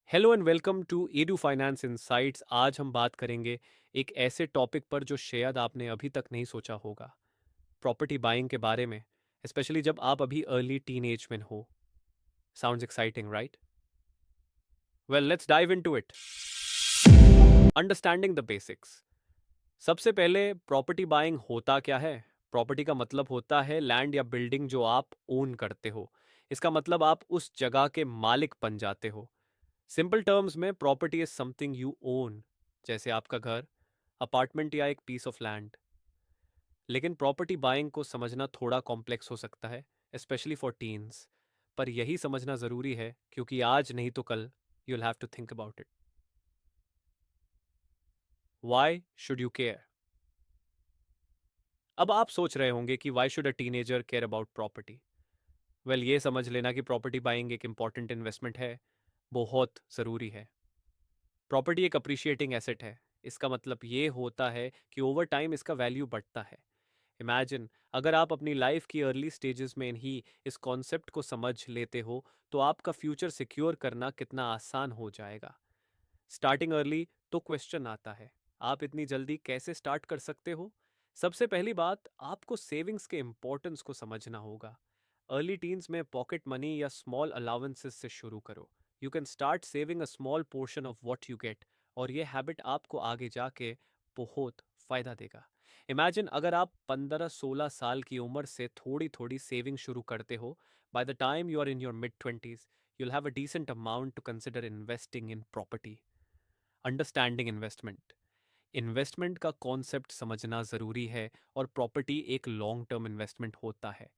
Hello and welcome to Edu Finance Insights. आज हम बात करेंगे एक ऐसे टॉपिक पर जो शायद आपने अभी तक नहीं सोचा होगा, प्रॉपर्टी बाइंग के बारे में, स्पेशली जब आप अभी अर्ली टीन एज में हो। Sounds exciting, right? Well, let's dive into it. Understanding the basics. सबसे पहले, प्रॉपर्टी बाइंग होता क्या है? प्रॉपर्टी का मतलब होता है लैंड या बिल्डिंग जो आप ओन करते हो। इसका मतलब आप उस जगह के मालिक बन जाते हो। सिंपल टर्म्स में property is something you own, जैसे आपका घर, अपार्टमेंट या एक पीस ऑफ लैंड। लेकिन प्रॉपर्टी बाइंग को समझना थोड़ा कॉम्प्लेक्स हो सकता है, स्पेशली फॉर टीन्स। पर यही समझना ज़रूरी है क्योंकि आज नहीं तो कल you will have to think about it. Why should you care? अब आप सोच रहे होंगे कि why should a teenager care about property. Well, ये समझ लेना कि प्रॉपर्टी बाइंग एक इंपॉर्टेंट इन्वेस्टमेंट है, बहुत ज़रूरी है। प्रॉपर्टी एक अप्रिशिएटिंग एसेट है। इसका मतलब ये होता है कि ओवर टाइम इसका वैल्यू बढ़ता है। इमेजिन, अगर आप अपनी लाइफ की अर्ली स्टेजेस में ही इस कॉन्सेप्ट को समझ लेते हो तो आपका फ्यूचर सिक्योर करना कितना आसान हो जाएगा। स्टार्टिंग अर्ली तो क्वेश्चन आता है, आप इतनी जल्दी कैसे स्टार्ट कर सकते हो? सबसे पहली बात, आपको सेविंग्स के इंपॉर्टेंस को समझना होगा। अर्ली टीन्स में पॉकेट मनी या स्मॉल अलाउंसेस से शुरू करो। You can start saving a small portion of what you get, और ये हैबिट आपको आगे जाके बहुत फायदा देगा। इमेजिन, अगर आप 15-16 साल की उम्र से थोड़ी थोड़ी सेविंग शुरू करते हो, by the time you are in your mid 20s you'll have a decent amount to consider investing in property. Understanding investment. Investment का कॉन्सेप्ट समझना ज़रूरी है, और प्रॉपर्टी एक लॉन्ग टर्म इन्वेस्टमेंट होता है।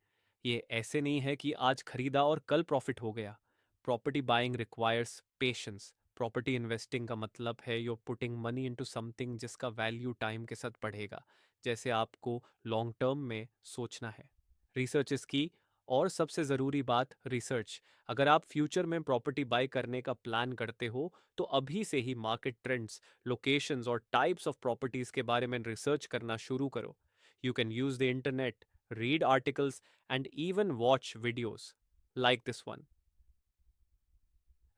ये ऐसे नहीं है कि आज खरीदा और कल प्रॉफिट हो गया। Property buying requires patience. Property investing का मतलब है you're putting money into something जिसका वैल्यू टाइम के साथ बढ़ेगा, जैसे आपको लॉन्ग टर्म में सोचना है। रिसर्च इसकी, और सबसे ज़रूरी बात, रिसर्च। अगर आप फ्यूचर में प्रॉपर्टी बाय करने का प्लान करते हो तो अभी से ही मार्केट ट्रेंड्स, लोकेशंस और टाइप्स ऑफ प्रॉपर्टीज के बारे में रिसर्च करना शुरू करो। You can use the internet, read articles and even watch videos like this one.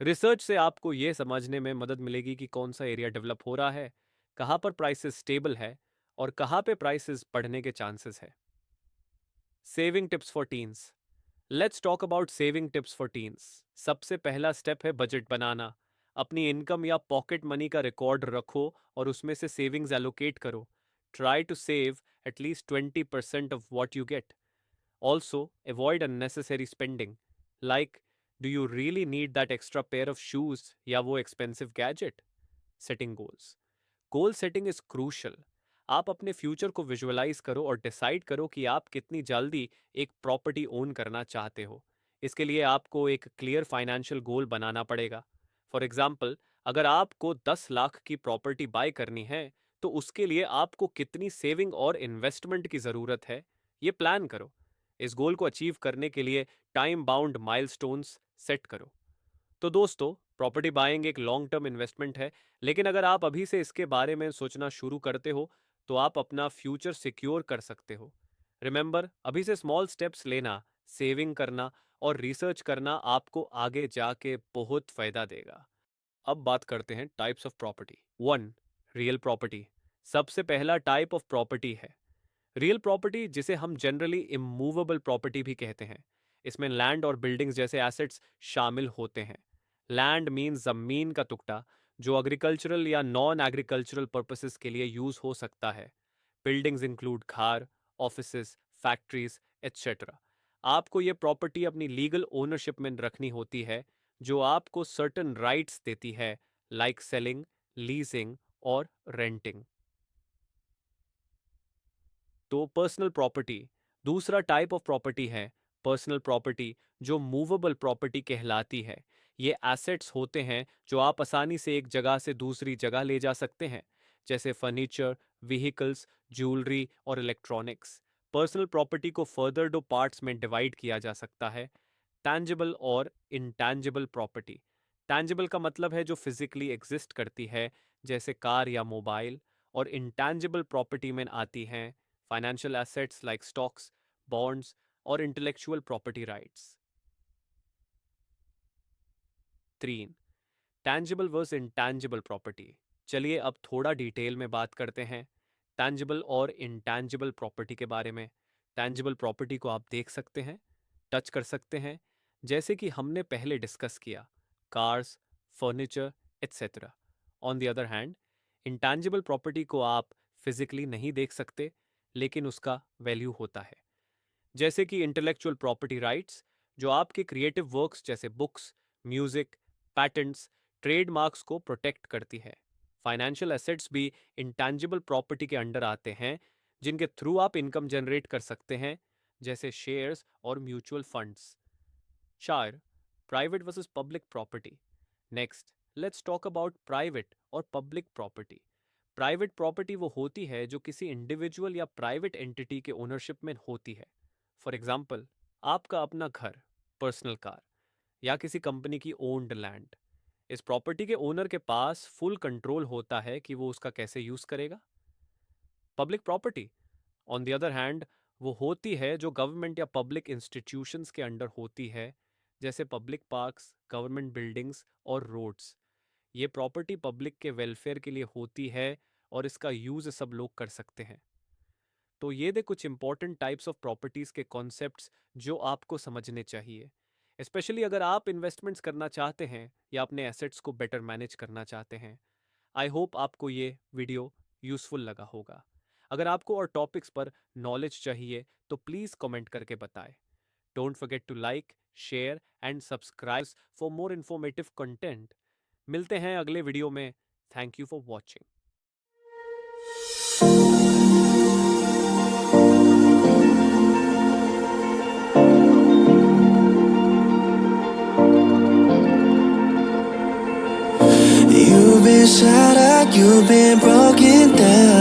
Research से आपको यह समझने में मदद मिलेगी कि कौन सा एरिया डेवलप हो रहा है, कहाँ पर प्राइसेस स्टेबल है, और कहाँ पे प्राइसेस बढ़ने के चांसेस है। Saving tips for teens. Let's talk about saving tips for teens. सबसे पहला स्टेप है बजट बनाना। अपनी इनकम या पॉकेट मनी का रिकॉर्ड रखो और उसमें से सेविंग्स एलोकेट करो। Try to save at least 20% of what you get. Also avoid unnecessary spending, like, do you really need that extra pair of shoes या वो expensive gadget? Setting goals. Goal setting is crucial. आप अपने future को visualise करो और decide करो कि आप कितनी जल्दी एक प्रॉपर्टी ओन करना चाहते हो। इसके लिए आपको एक क्लियर फाइनेंशियल गोल बनाना पड़ेगा। फॉर एग्जाम्पल, अगर आपको 10 लाख की प्रॉपर्टी बाय करनी है तो उसके लिए आपको कितनी सेविंग और इन्वेस्टमेंट की ज़रूरत है, ये प्लान करो। इस गोल को अचीव करने के लिए टाइम बाउंड माइलस्टोन्स सेट करो। तो दोस्तों, प्रॉपर्टी बाइंग एक लॉन्ग टर्म इन्वेस्टमेंट है, लेकिन अगर आप अभी से इसके बारे में सोचना शुरू करते हो तो आप अपना फ्यूचर सिक्योर कर सकते हो। रिमेंबर, अभी से स्मॉल स्टेप्स लेना, सेविंग करना और रिसर्च करना आपको आगे जाके बहुत फायदा देगा। अब बात करते हैं types of property. One, real property. सबसे पहला टाइप ऑफ प्रॉपर्टी है रियल प्रॉपर्टी, जिसे हम जनरली इमूवेबल प्रॉपर्टी भी कहते हैं। इसमें लैंड और बिल्डिंग्स जैसे एसेट्स शामिल होते हैं। लैंड मीन्स जमीन का टुकड़ा जो एग्रीकल्चरल या नॉन एग्रीकल्चरल पर्पसेस के लिए यूज हो सकता है। बिल्डिंग्स इंक्लूड घर, ऑफिसेज, फैक्ट्रीज, एटसेट्रा। आपको ये प्रॉपर्टी अपनी लीगल ओनरशिप में रखनी होती है, जो आपको सर्टन राइट्स देती है, लाइक सेलिंग, लीजिंग और रेंटिंग। तो पर्सनल प्रॉपर्टी दूसरा टाइप ऑफ प्रॉपर्टी है। पर्सनल प्रॉपर्टी, जो मूवेबल प्रॉपर्टी कहलाती है। ये एसेट्स होते हैं जो आप आसानी से एक जगह से दूसरी जगह ले जा सकते हैं, जैसे फर्नीचर, व्हीकल्स, ज्वेलरी और इलेक्ट्रॉनिक्स। पर्सनल प्रॉपर्टी को फर्दर दो पार्ट्स में डिवाइड किया जा सकता है, टैंजिबल और इंटैंजिबल प्रॉपर्टी। टैंजिबल का मतलब है जो फिजिकली एग्जिस्ट करती है, जैसे कार या मोबाइल। और इंटैंजिबल प्रॉपर्टी में आती हैं financial assets like stocks, bonds और इंटेलेक्चुअल प्रॉपर्टी राइट्स। तीन, टैंजिबल वर्स इंटैंजिबल प्रॉपर्टी। चलिए अब थोड़ा डिटेल में बात करते हैं टैंजिबल और इंटैंजिबल प्रॉपर्टी के बारे में। टैंजिबल प्रॉपर्टी को आप देख सकते हैं, टच कर सकते हैं, जैसे कि हमने पहले डिस्कस किया, cars, furniture, etcetera. On the other hand, intangible property को आप फिजिकली नहीं देख सकते, लेकिन उसका वैल्यू होता है, जैसे कि इंटेलेक्चुअल प्रॉपर्टी राइट्स, जो आपके क्रिएटिव वर्क्स जैसे बुक्स, म्यूजिक, पैटेंट्स, ट्रेडमार्क्स को प्रोटेक्ट करती है। फाइनेंशियल एसेट्स भी इंटैंजिबल प्रॉपर्टी के अंडर आते हैं, जिनके थ्रू आप इनकम जनरेट कर सकते हैं, जैसे शेयर्स और mutual funds. 4. Private versus public property. Next, let's talk about private और पब्लिक प्रॉपर्टी। प्राइवेट प्रॉपर्टी वो होती है जो किसी इंडिविजुअल या प्राइवेट एंटिटी के ओनरशिप में होती है। फॉर एग्जाम्पल, आपका अपना घर, पर्सनल कार या किसी कंपनी की ओन्ड लैंड। इस प्रॉपर्टी के ओनर के पास फुल कंट्रोल होता है कि वो उसका कैसे यूज करेगा। Public property on the other hand वो होती है जो गवर्नमेंट या पब्लिक इंस्टीट्यूशंस के अंडर होती है, जैसे पब्लिक पार्क्स, गवर्नमेंट बिल्डिंग्स और रोड्स। ये प्रॉपर्टी पब्लिक के वेलफेयर के लिए होती है और इसका यूज सब लोग कर सकते हैं। तो ये थे कुछ इंपॉर्टेंट टाइप्स ऑफ प्रॉपर्टीज के कॉन्सेप्ट्स जो आपको समझने चाहिए, स्पेशली अगर आप इन्वेस्टमेंट्स करना चाहते हैं या अपने एसेट्स को बेटर मैनेज करना चाहते हैं। आई होप आपको ये वीडियो यूजफुल लगा होगा। अगर आपको और टॉपिक्स पर नॉलेज चाहिए तो प्लीज़ कमेंट करके बताएं। Don't forget to like, share and subscribe for more informative content. मिलते हैं अगले वीडियो में। Thank you for watching. You've been shattered, you've been broken down.